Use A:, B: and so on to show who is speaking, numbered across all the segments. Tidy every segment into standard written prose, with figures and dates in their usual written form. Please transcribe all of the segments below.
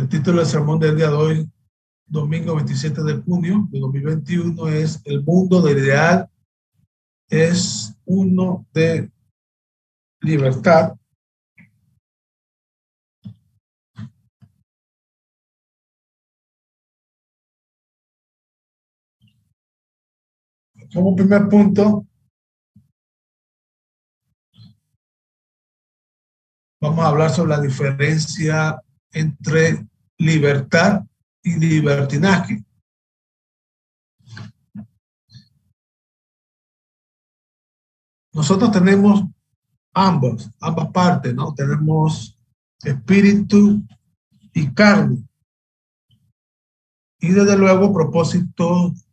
A: El título del sermón del día de hoy, domingo 27 de junio de 2021, es El mundo del ideal es uno de libertad. Como primer punto, vamos a hablar sobre la diferencia entre libertad y libertinaje. Nosotros tenemos ambas partes, ¿no? Tenemos espíritu y carne. Y desde luego propósitos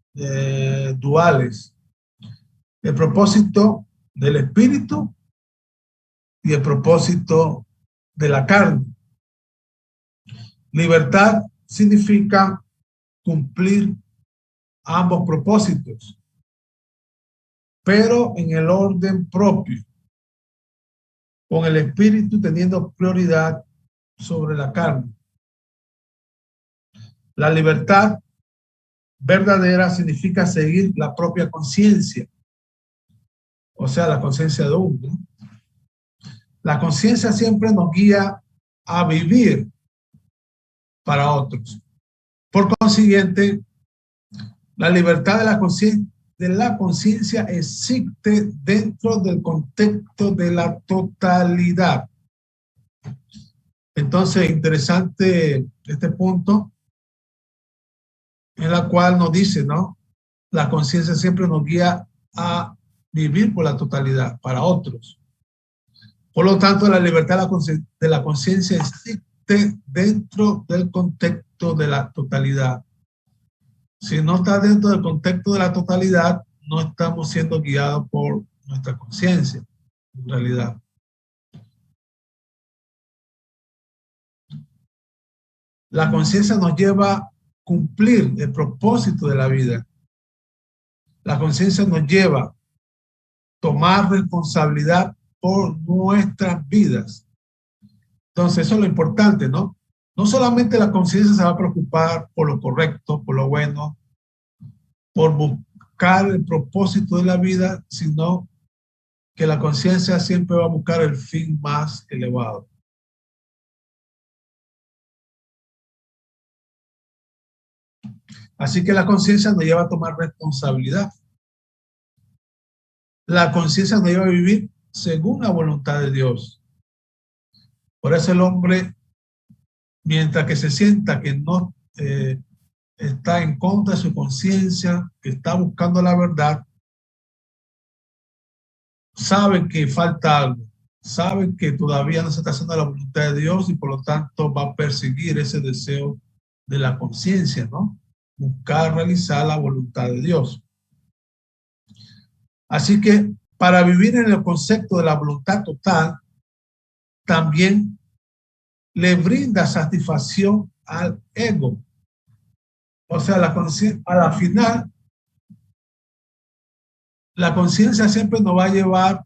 A: duales. El propósito del espíritu y el propósito de la carne. Libertad significa cumplir ambos propósitos, pero en el orden propio, con el espíritu teniendo prioridad sobre la carne. La libertad verdadera significa seguir la propia conciencia, o sea, la conciencia de uno. La conciencia siempre nos guía a vivir para otros. Por consiguiente, la libertad de la conciencia existe dentro del contexto de la totalidad. Entonces, interesante este punto en la cual nos dice, ¿no? La conciencia siempre nos guía a vivir por la totalidad, para otros. Por lo tanto, la libertad de la conciencia existe dentro del contexto de la totalidad. Si no está dentro del contexto de la totalidad, no estamos siendo guiados por nuestra conciencia, en realidad. La conciencia nos lleva a cumplir el propósito de la vida. La conciencia nos lleva a tomar responsabilidad por nuestras vidas. Entonces, eso es lo importante, ¿no? No solamente la conciencia se va a preocupar por lo correcto, por lo bueno, por buscar el propósito de la vida, sino que la conciencia siempre va a buscar el fin más elevado. Así que la conciencia nos lleva a tomar responsabilidad. La conciencia nos lleva a vivir según la voluntad de Dios. Por eso el hombre, mientras que se sienta que no está en contra de su conciencia, que está buscando la verdad, sabe que falta algo, sabe que todavía no se está haciendo la voluntad de Dios y por lo tanto va a perseguir ese deseo de la conciencia, ¿no? Buscar realizar la voluntad de Dios. Así que para vivir en el concepto de la voluntad total, también le brinda satisfacción al ego. O sea, a la final, la conciencia siempre nos va a llevar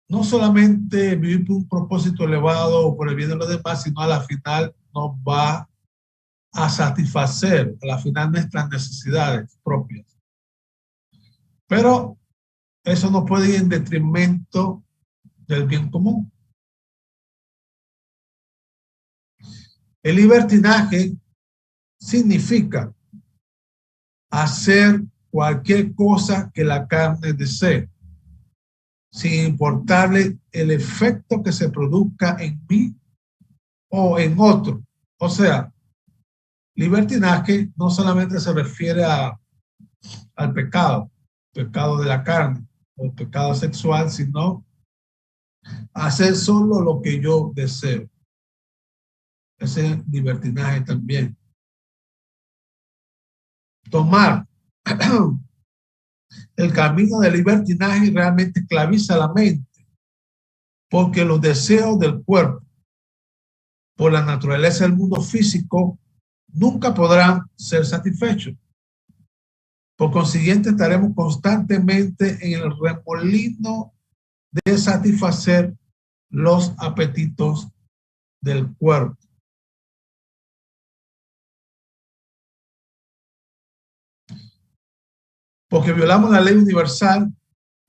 A: no solamente vivir por un propósito elevado o por el bien de los demás, sino a la final nos va a satisfacer a la final nuestras necesidades propias. Pero eso no puede ir en detrimento del bien común. El libertinaje significa hacer cualquier cosa que la carne desee, sin importarle el efecto que se produzca en mí o en otro. O sea, libertinaje no solamente se refiere al pecado de la carne o el pecado sexual, sino hacer solo lo que yo deseo. Ese es libertinaje también. Tomar el camino del libertinaje realmente esclaviza la mente, porque los deseos del cuerpo, por la naturaleza del mundo físico, nunca podrán ser satisfechos. Por consiguiente, estaremos constantemente en el remolino de satisfacer los apetitos del cuerpo. porque violamos la ley universal,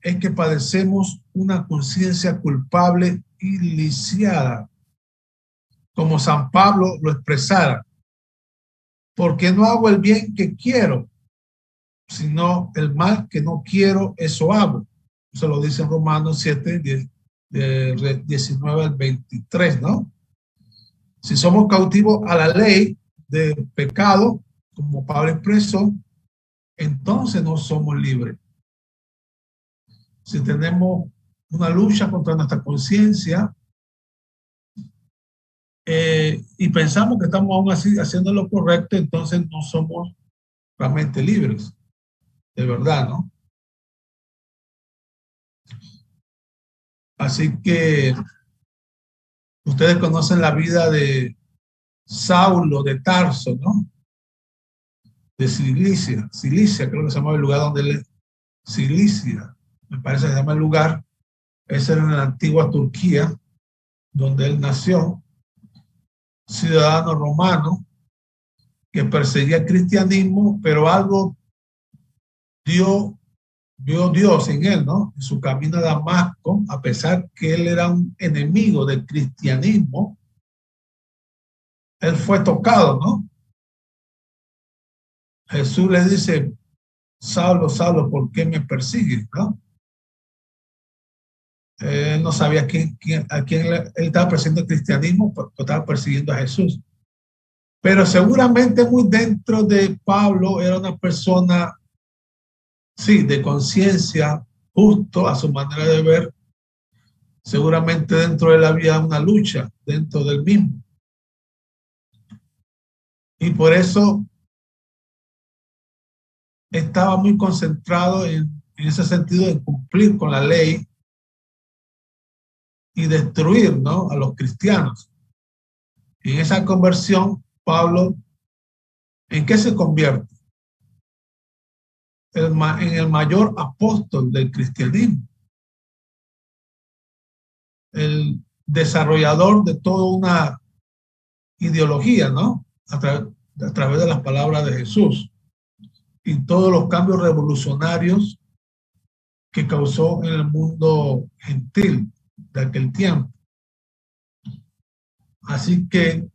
A: es que padecemos una conciencia culpable y lisiada, como San Pablo lo expresara, porque no hago el bien que quiero, sino el mal que no quiero, eso hago. Eso lo dice en Romanos 7, de 19 al 23, ¿no? Si somos cautivos a la ley de pecado, como Pablo expresó, entonces no somos libres. Si tenemos una lucha contra nuestra conciencia y pensamos que estamos aún así haciendo lo correcto, entonces no somos realmente libres, de verdad, ¿no? Así que ustedes conocen la vida de Saulo de Tarso, ¿no? De Cilicia, creo que se llama el lugar donde él, Cilicia, me parece que se llama el lugar, ese era en la antigua Turquía, donde él nació, ciudadano romano, que perseguía el cristianismo, pero algo vio Dios en él, ¿no? En su camino a Damasco, a pesar que él era un enemigo del cristianismo, él fue tocado, ¿no? Jesús le dice, Saulo, Saulo, ¿por qué me persigues, no? Él no sabía a quién él estaba persiguiendo el cristianismo, pero estaba persiguiendo a Jesús. Pero seguramente muy dentro de Pablo era una persona, sí, de conciencia, justo a su manera de ver. Seguramente dentro de él había una lucha, dentro del mismo. Y por eso estaba muy concentrado en ese sentido de cumplir con la ley y destruir, ¿no?, a los cristianos. Y en esa conversión, Pablo, ¿en qué se convierte? En el mayor apóstol del cristianismo, el desarrollador de toda una ideología, ¿no? A través de las palabras de Jesús y todos los cambios revolucionarios que causó en el mundo gentil de aquel tiempo. Así que,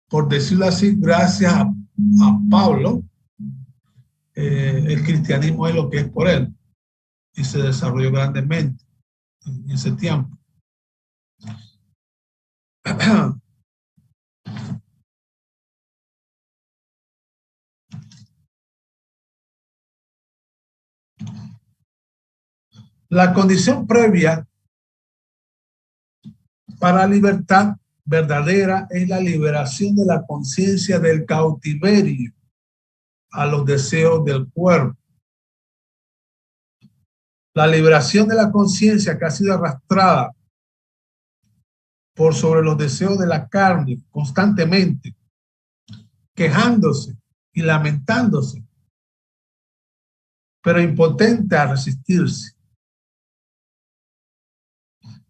A: por decirlo así, gracias a Pablo, el cristianismo es lo que es por él y se desarrolló grandemente en ese tiempo. La condición previa para la libertad verdadera es la liberación de la conciencia del cautiverio a los deseos del cuerpo. La liberación de la conciencia que ha sido arrastrada por sobre los deseos de la carne constantemente, quejándose y lamentándose, pero impotente a resistirse.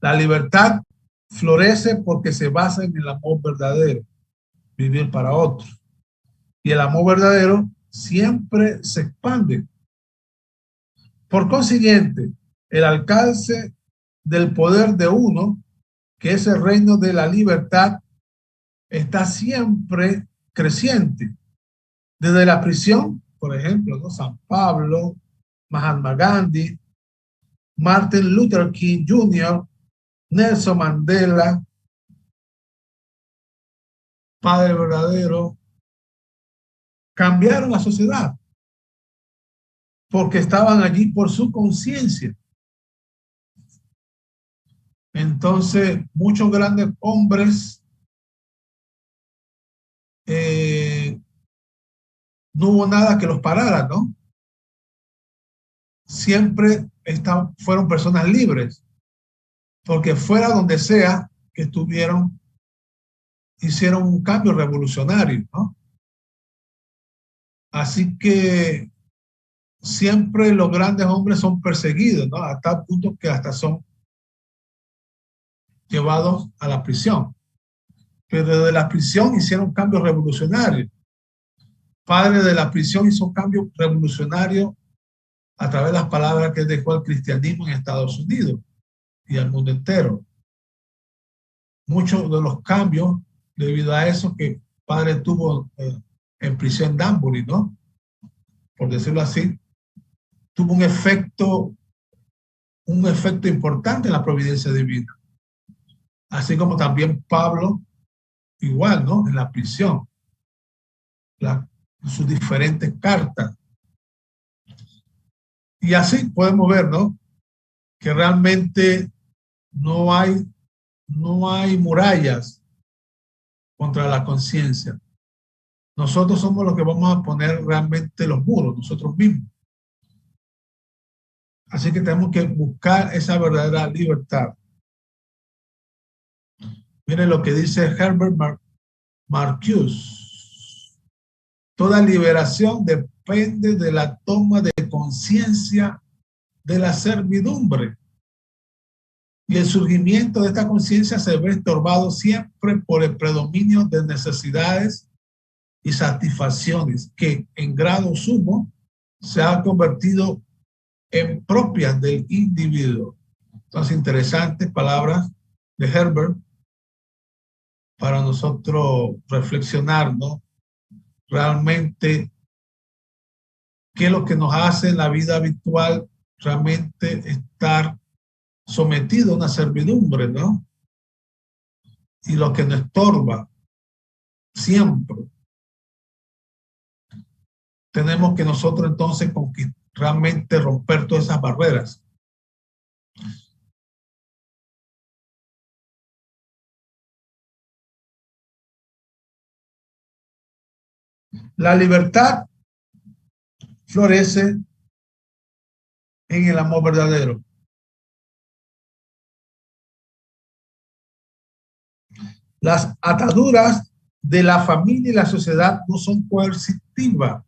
A: La libertad florece porque se basa en el amor verdadero, vivir para otros. Y el amor verdadero siempre se expande. Por consiguiente, el alcance del poder de uno, que es el reino de la libertad, está siempre creciente. Desde la prisión, por ejemplo, ¿no?, San Pablo, Mahatma Gandhi, Martin Luther King Jr., Nelson Mandela, Padre Verdadero, cambiaron la sociedad porque estaban allí por su conciencia. Entonces, muchos grandes hombres no hubo nada que los parara, ¿no? Siempre fueron personas libres, porque fuera donde sea que estuvieron, hicieron un cambio revolucionario, ¿no? Así que siempre los grandes hombres son perseguidos, ¿no? Hasta el punto que hasta son llevados a la prisión. Pero desde la prisión hicieron cambios revolucionarios. Padre de la prisión hizo cambios revolucionarios a través de las palabras que dejó el cristianismo en Estados Unidos y al mundo entero. Muchos de los cambios debido a eso que padre tuvo en prisión en Danbury, ¿no? Por decirlo así, tuvo un efecto importante en la providencia divina. Así como también Pablo, igual, ¿no? En la prisión, sus diferentes cartas. Y así podemos ver, ¿no? Que realmente no hay murallas contra la conciencia. Nosotros somos los que vamos a poner realmente los muros, nosotros mismos. Así que tenemos que buscar esa verdadera libertad. Miren lo que dice Herbert Marcuse. Toda liberación depende de la toma de conciencia de la servidumbre. Y el surgimiento de esta conciencia se ve estorbado siempre por el predominio de necesidades y satisfacciones que en grado sumo se han convertido en propias del individuo. Entonces, interesantes palabras de Herbert para nosotros reflexionar, ¿no? Realmente, ¿qué es lo que nos hace en la vida habitual realmente estar sometido a una servidumbre, ¿no? Y lo que nos estorba siempre. Tenemos que nosotros entonces realmente romper todas esas barreras. La libertad florece en el amor verdadero. Las ataduras de la familia y la sociedad no son coercitivas,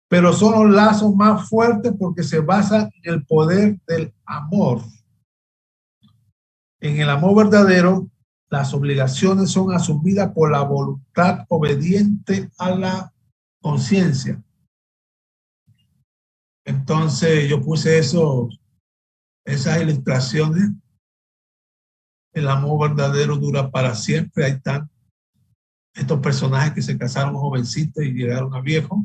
A: pero son los lazos más fuertes porque se basan en el poder del amor. En el amor verdadero, las obligaciones son asumidas por la voluntad obediente a la conciencia. Entonces yo puse esas ilustraciones. El amor verdadero dura para siempre. Ahí están estos personajes que se casaron jovencitos y llegaron a viejos,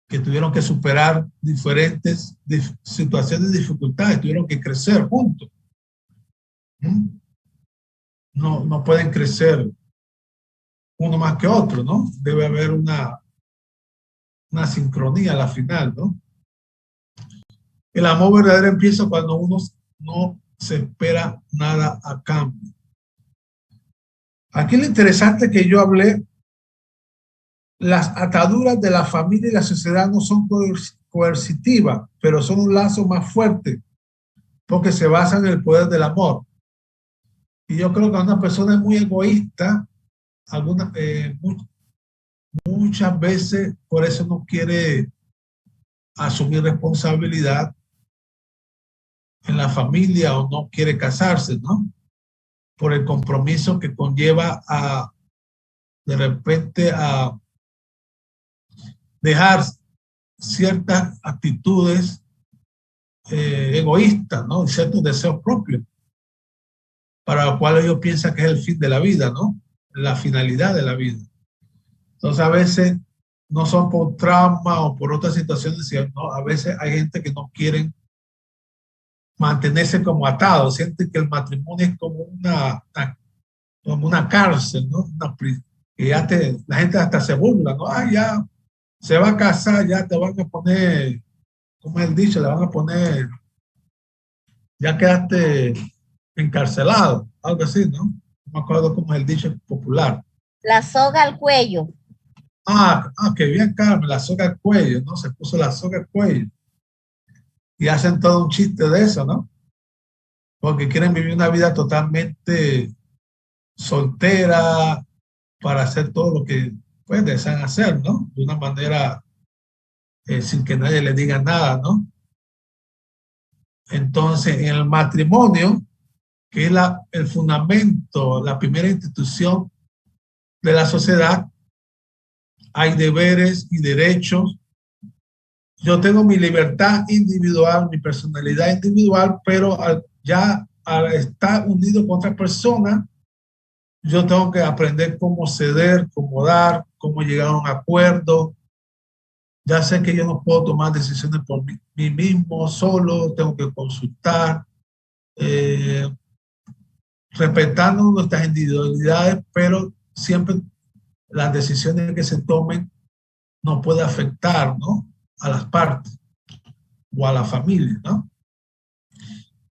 A: que tuvieron que superar diferentes situaciones de dificultades, tuvieron que crecer juntos. No pueden crecer uno más que otro, ¿no? Debe haber una sincronía a la final, ¿no? El amor verdadero empieza cuando uno no se espera nada a cambio. Aquí lo interesante que yo hablé, las ataduras de la familia y la sociedad no son coercitivas, pero son un lazo más fuerte porque se basan en el poder del amor. Y yo creo que una persona es muy egoísta, muchas veces por eso no quiere asumir responsabilidad en la familia o no quiere casarse, ¿no? Por el compromiso que conlleva de repente a dejar ciertas actitudes egoístas, ¿no? Y ciertos deseos propios, para lo cual ellos piensan que es el fin de la vida, ¿no? La finalidad de la vida. Entonces a veces no son por trauma o por otras situaciones, sino a veces hay gente que no quieren mantenerse como atados, sienten que el matrimonio es como una cárcel, ¿no? Que la gente hasta se burla, ¿no? Ah, ya se va a casar, ya te van a poner, como es el dicho, le van a poner, ya quedaste encarcelado, algo así, ¿no? No me acuerdo cómo es el dicho popular.
B: La soga al cuello.
A: Qué bien, Carmen, la soga al cuello, ¿no? Se puso la soga al cuello. Y hacen todo un chiste de eso, ¿no? Porque quieren vivir una vida totalmente soltera para hacer todo lo que pues desean hacer, ¿no? De una manera sin que nadie le diga nada, ¿no? Entonces, en el matrimonio, que es el fundamento, la primera institución de la sociedad, hay deberes y derechos yo tengo mi libertad individual, mi personalidad individual, pero al estar unido con otra persona, yo tengo que aprender cómo ceder, cómo dar, cómo llegar a un acuerdo. Ya sé que yo no puedo tomar decisiones por mí mismo, solo, tengo que consultar, eh, respetando nuestras individualidades, pero siempre las decisiones que se tomen no pueden afectar, ¿no?, a las partes o a la familia, ¿no?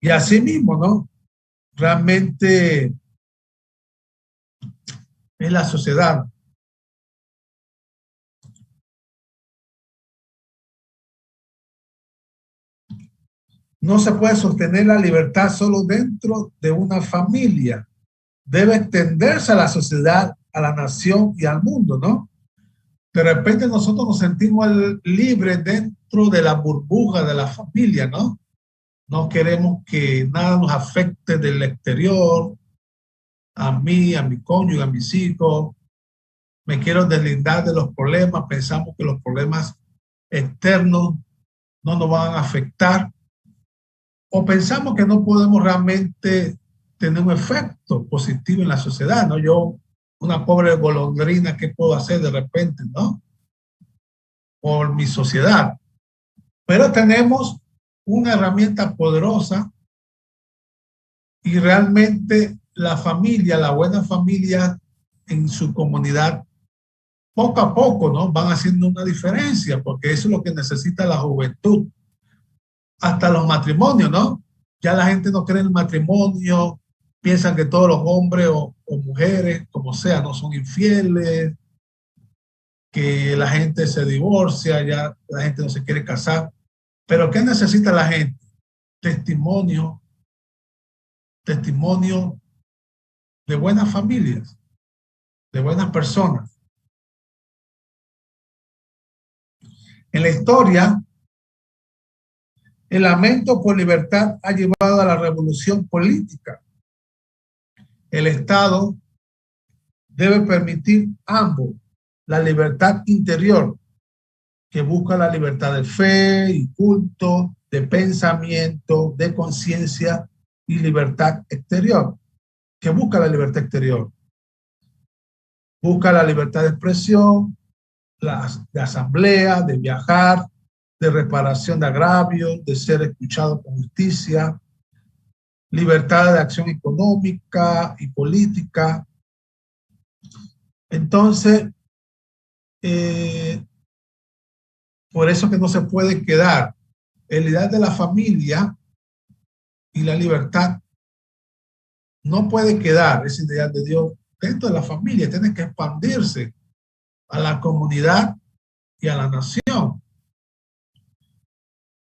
A: Y así mismo, ¿no? Realmente es la sociedad. No se puede sostener la libertad solo dentro de una familia. Debe extenderse a la sociedad, a la nación y al mundo, ¿no? De repente nosotros nos sentimos libres dentro de la burbuja de la familia, ¿no? No queremos que nada nos afecte del exterior, a mí, a mi cónyuge, a mis hijos. Me quiero deslindar de los problemas. Pensamos que los problemas externos no nos van a afectar. O pensamos que no podemos realmente tener un efecto positivo en la sociedad, ¿no? Yo, una pobre golondrina, ¿qué puedo hacer de repente, no? Por mi sociedad. Pero tenemos una herramienta poderosa y realmente la familia, la buena familia en su comunidad, poco a poco, ¿no?, van haciendo una diferencia, porque eso es lo que necesita la juventud. Hasta los matrimonios, ¿no? Ya la gente no cree en el matrimonio, piensan que todos los hombres o mujeres, como sea, no son infieles, que la gente se divorcia, ya la gente no se quiere casar. Pero ¿qué necesita la gente? Testimonio, testimonio de buenas familias, de buenas personas. En la historia, el lamento por libertad ha llevado a la revolución política. El Estado debe permitir ambos, la libertad interior, que busca la libertad de fe y culto, de pensamiento, de conciencia, y libertad exterior, que busca la libertad exterior. Busca la libertad de expresión, de asamblea, de viajar, de reparación de agravios, de ser escuchado con justicia, libertad de acción económica y política. Entonces, por eso que no se puede quedar el ideal de la familia y la libertad. No puede quedar ese ideal de Dios dentro de la familia, tiene que expandirse a la comunidad y a la nación.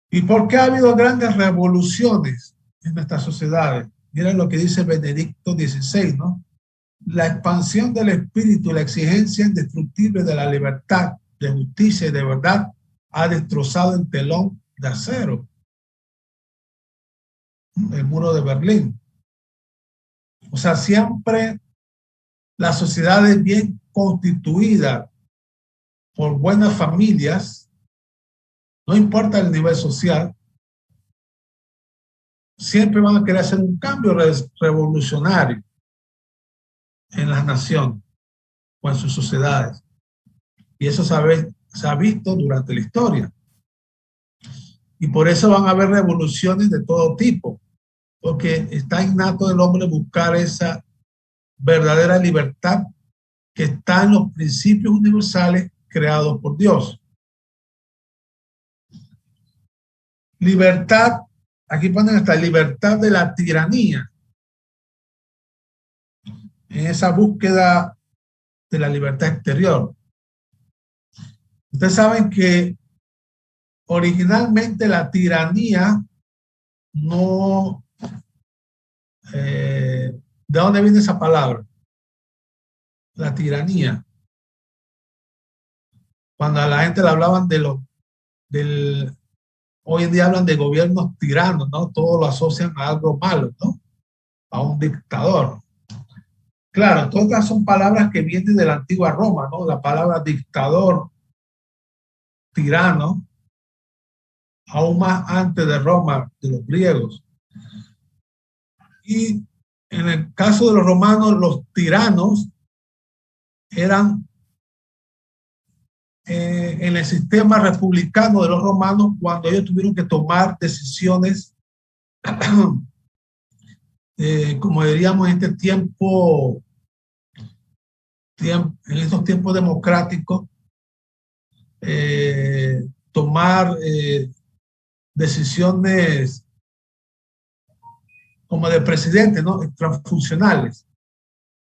A: ¿Y por qué ha habido grandes revoluciones en nuestras sociedades? Miren lo que dice Benedicto XVI, ¿no? La expansión del espíritu y la exigencia indestructible de la libertad, de justicia y de verdad ha destrozado el telón de acero, el muro de Berlín. O sea, siempre las sociedades bien constituidas por buenas familias, no importa el nivel social, siempre van a querer hacer un cambio revolucionario en las naciones o en sus sociedades. Y eso se ha visto durante la historia. Y por eso van a haber revoluciones de todo tipo, porque está innato del hombre buscar esa verdadera libertad que está en los principios universales creados por Dios. Libertad, aquí ponen esta libertad de la tiranía. En esa búsqueda de la libertad exterior. Ustedes saben que originalmente la tiranía no... ¿de dónde viene esa palabra? La tiranía. Cuando a la gente le hablaban hoy en día hablan de gobiernos tiranos, ¿no? Todo lo asocian a algo malo, ¿no? A un dictador. Claro, todas son palabras que vienen de la antigua Roma, ¿no? La palabra dictador, tirano, aún más antes de Roma, de los griegos. Y en el caso de los romanos, los tiranos eran en el sistema republicano de los romanos cuando ellos tuvieron que tomar decisiones, como diríamos en este tiempo, en estos tiempos democráticos, tomar decisiones como de presidente, ¿no? Transfuncionales.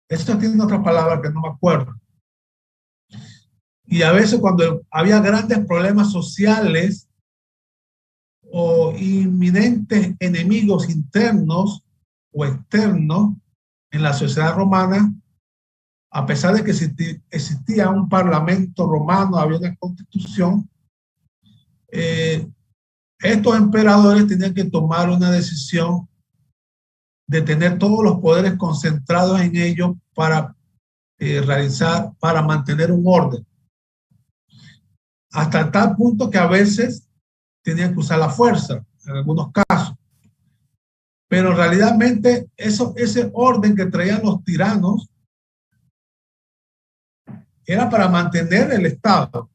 A: Esto tiene otra palabra que no me acuerdo. Y a veces cuando había grandes problemas sociales o inminentes enemigos internos o externos en la sociedad romana, a pesar de que existía un parlamento romano, había una constitución, estos emperadores tenían que tomar una decisión de tener todos los poderes concentrados en ellos para para mantener un orden. Hasta tal punto que a veces tenían que usar la fuerza, en algunos casos. Pero realmente ese orden que traían los tiranos era para mantener el Estado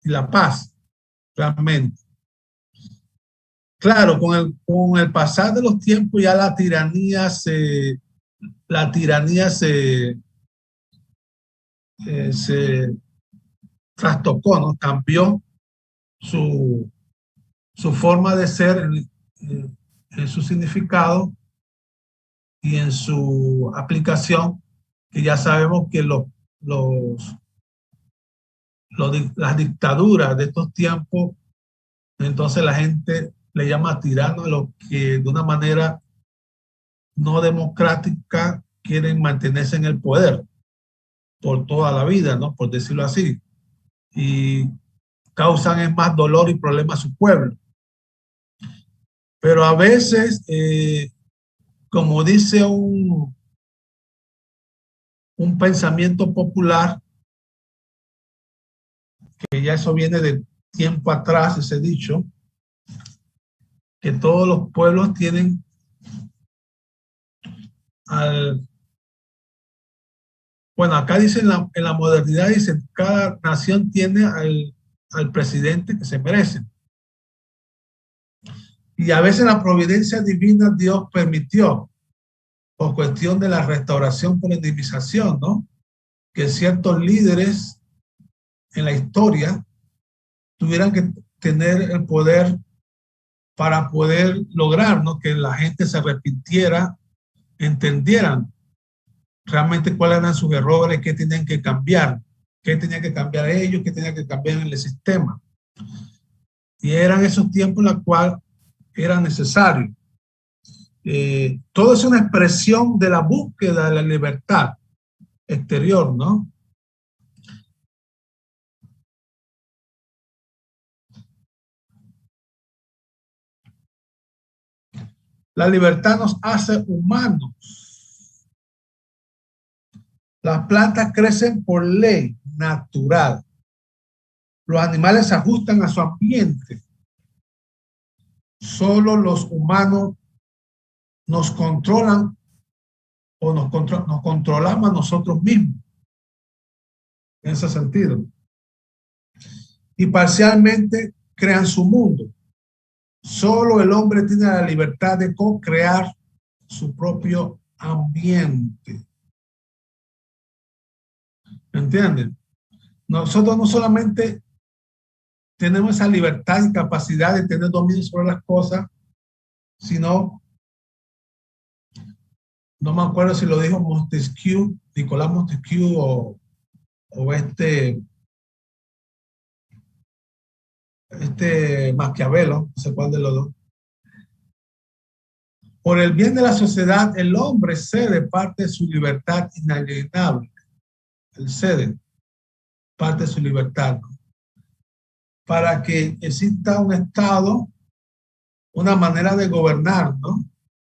A: y la paz, realmente. Claro, con el pasar de los tiempos ya la tiranía se trastocó, ¿no? Cambió su forma de ser en su significado y en su aplicación, que ya sabemos que las dictaduras de estos tiempos, entonces la gente le llama tirano a los que de una manera no democrática quieren mantenerse en el poder por toda la vida, ¿no? Por decirlo así. Y causan más dolor y problemas a su pueblo. Pero a veces, como dice un pensamiento popular, que ya eso viene de tiempo atrás, ese dicho, que todos los pueblos tienen bueno, acá dice en la modernidad, dice, cada nación tiene al presidente que se merece. Y a veces la providencia divina Dios permitió, por cuestión de la restauración por indemnización, ¿no? Que ciertos líderes en la historia tuvieran que tener el poder para poder lograr, ¿no? Que la gente se arrepintiera, entendieran realmente cuáles eran sus errores, qué tenían que cambiar, qué tenían que cambiar ellos, qué tenían que cambiar en el sistema. Y eran esos tiempos en los cuales era necesario. Todo es una expresión de la búsqueda de la libertad exterior, ¿no? La libertad nos hace humanos. Las plantas crecen por ley natural. Los animales se ajustan a su ambiente. Solo los humanos nos controlan o nos controlamos a nosotros mismos. En ese sentido. Y parcialmente crean su mundo. Solo el hombre tiene la libertad de co-crear su propio ambiente. ¿Entienden? Nosotros no solamente tenemos esa libertad y capacidad de tener dominio sobre las cosas, sino, no me acuerdo si lo dijo Montesquieu, Nicolás Montesquieu o Maquiavelo, no sé cuál de los dos. Por el bien de la sociedad, el hombre cede parte de su libertad inalienable. Él cede parte de su libertad, ¿no? Para que exista un Estado, una manera de gobernar, ¿no?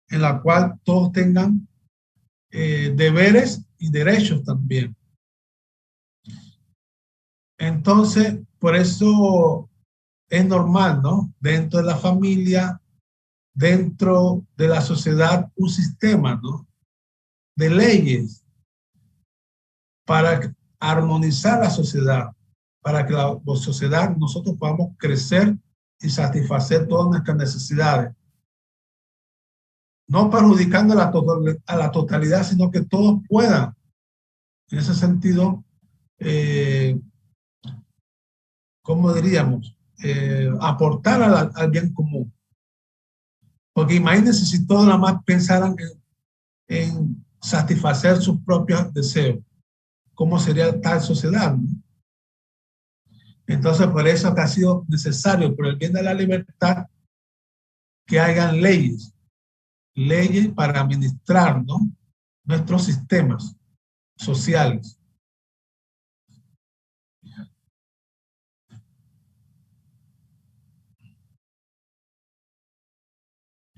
A: En la cual todos tengan deberes y derechos también. Entonces, por eso es normal, ¿no? Dentro de la familia, dentro de la sociedad, un sistema, ¿no? De leyes para armonizar la sociedad, para que la sociedad nosotros podamos crecer y satisfacer todas nuestras necesidades. No perjudicando a la totalidad, sino que todos puedan, en ese sentido, ¿cómo diríamos? Aportar al bien común. Porque imagínense si todos nada más pensaran en satisfacer sus propios deseos. ¿Cómo sería tal sociedad, ¿no? Entonces, por eso que ha sido necesario, por el bien de la libertad, que hayan leyes para administrar, ¿no? Nuestros sistemas sociales.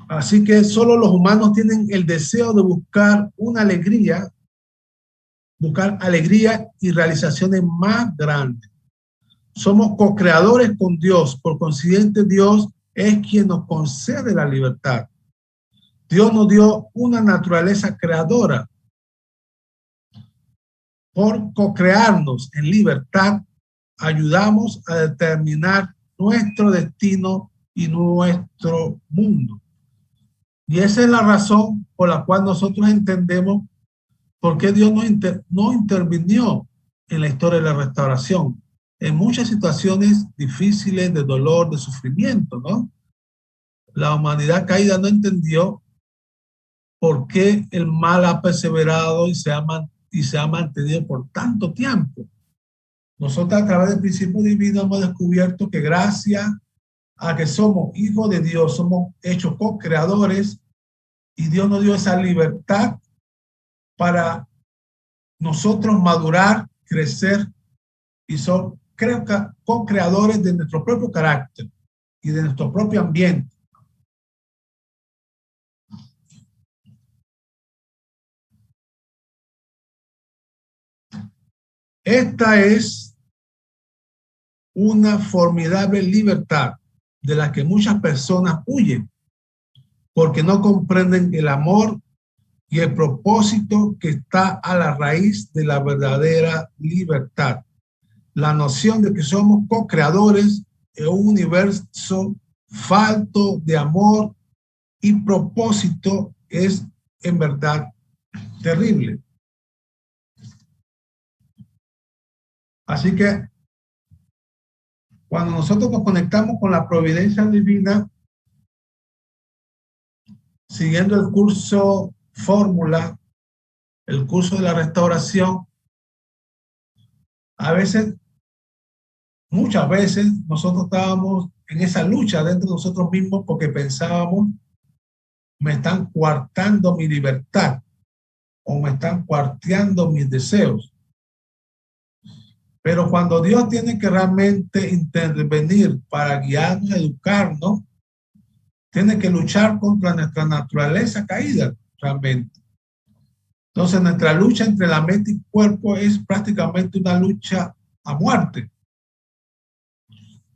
A: Así que solo los humanos tienen el deseo de buscar alegría y realizaciones más grandes. Somos co-creadores con Dios, por consiguiente Dios es quien nos concede la libertad. Dios nos dio una naturaleza creadora. Por co-crearnos en libertad, ayudamos a determinar nuestro destino y nuestro mundo. Y esa es la razón por la cual nosotros entendemos por qué Dios no intervino en la historia de la restauración. En muchas situaciones difíciles de dolor, de sufrimiento, ¿no? La humanidad caída no entendió por qué el mal ha perseverado y se ha mantenido por tanto tiempo. Nosotros a través del principio divino hemos descubierto que gracias a que somos hijos de Dios, somos hechos co-creadores y Dios nos dio esa libertad para nosotros madurar, crecer y son co-creadores de nuestro propio carácter y de nuestro propio ambiente. Esta es una formidable libertad de la que muchas personas huyen porque no comprenden el amor y el propósito que está a la raíz de la verdadera libertad. La noción de que somos co-creadores en un universo falto de amor y propósito es en verdad terrible. Así que cuando nosotros nos conectamos con la providencia divina, siguiendo el curso fórmula, el curso de la restauración, muchas veces nosotros estábamos en esa lucha dentro de nosotros mismos porque pensábamos, me están coartando mi libertad o me están cuarteando mis deseos. Pero cuando Dios tiene que realmente intervenir para guiarnos, educarnos, tiene que luchar contra nuestra naturaleza caída realmente. Entonces nuestra lucha entre la mente y cuerpo es prácticamente una lucha a muerte.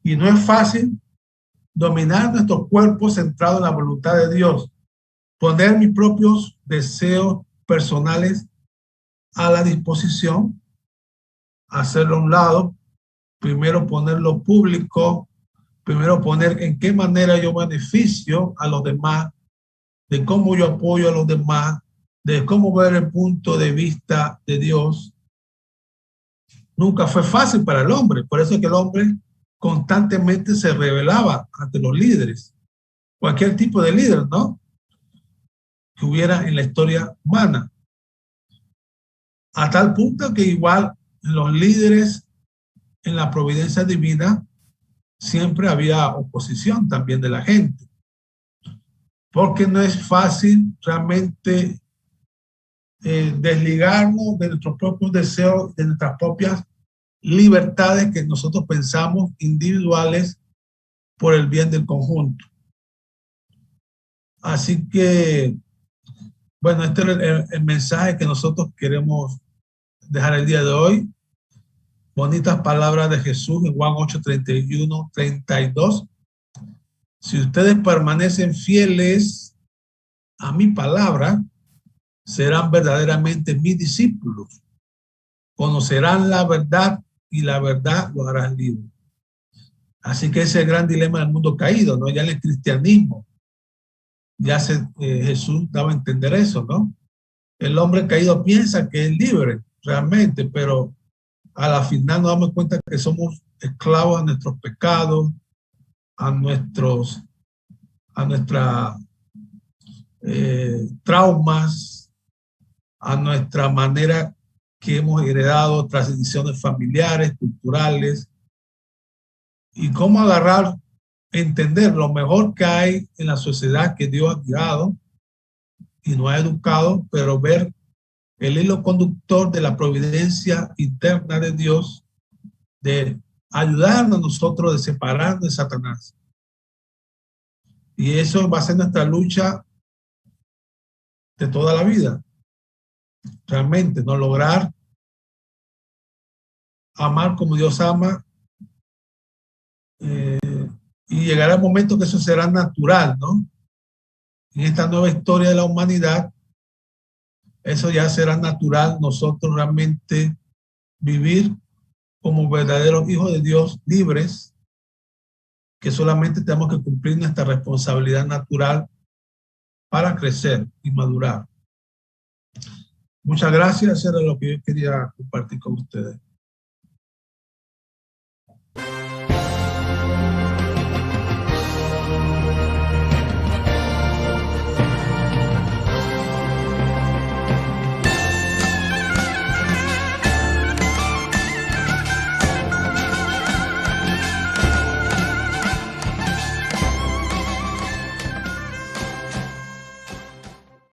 A: Y no es fácil dominar nuestro cuerpo centrado en la voluntad de Dios, poner mis propios deseos personales a la disposición, hacerlo a un lado, primero ponerlo público, primero poner en qué manera yo beneficio a los demás, de cómo yo apoyo a los demás, de cómo ver el punto de vista de Dios. Nunca fue fácil para el hombre, por eso es que el hombre constantemente se rebelaba ante los líderes, cualquier tipo de líder, ¿no? Que hubiera en la historia humana. A tal punto que igual los líderes en la providencia divina siempre había oposición también de la gente. Porque no es fácil realmente desligarnos de nuestros propios deseos, de nuestras propias libertades que nosotros pensamos individuales por el bien del conjunto. Así que, bueno, este es el mensaje que nosotros queremos dejar el día de hoy. Bonitas palabras de Jesús en Juan 8, 31, 32. Si ustedes permanecen fieles a mi palabra, serán verdaderamente mis discípulos. Conocerán la verdad y la verdad los hará libres. Así que ese es el gran dilema del mundo caído, ¿no? Ya en el cristianismo, Jesús daba a entender eso, ¿no? El hombre caído piensa que es libre realmente, pero a la final nos damos cuenta que somos esclavos a nuestros pecados, a nuestros traumas, a nuestra manera que hemos heredado, tradiciones familiares, culturales, y cómo agarrar, entender lo mejor que hay en la sociedad que Dios ha guiado y nos ha educado, pero ver el hilo conductor de la providencia interna de Dios, de ayudarnos nosotros, de separarnos de Satanás. Y eso va a ser nuestra lucha de toda la vida. Realmente, no lograr amar como Dios ama, y llegará el momento que eso será natural, ¿no? En esta nueva historia de la humanidad, eso ya será natural, nosotros realmente vivir como verdaderos hijos de Dios, libres, que solamente tenemos que cumplir nuestra responsabilidad natural para crecer y madurar. Muchas gracias, eso era lo que yo quería compartir con ustedes.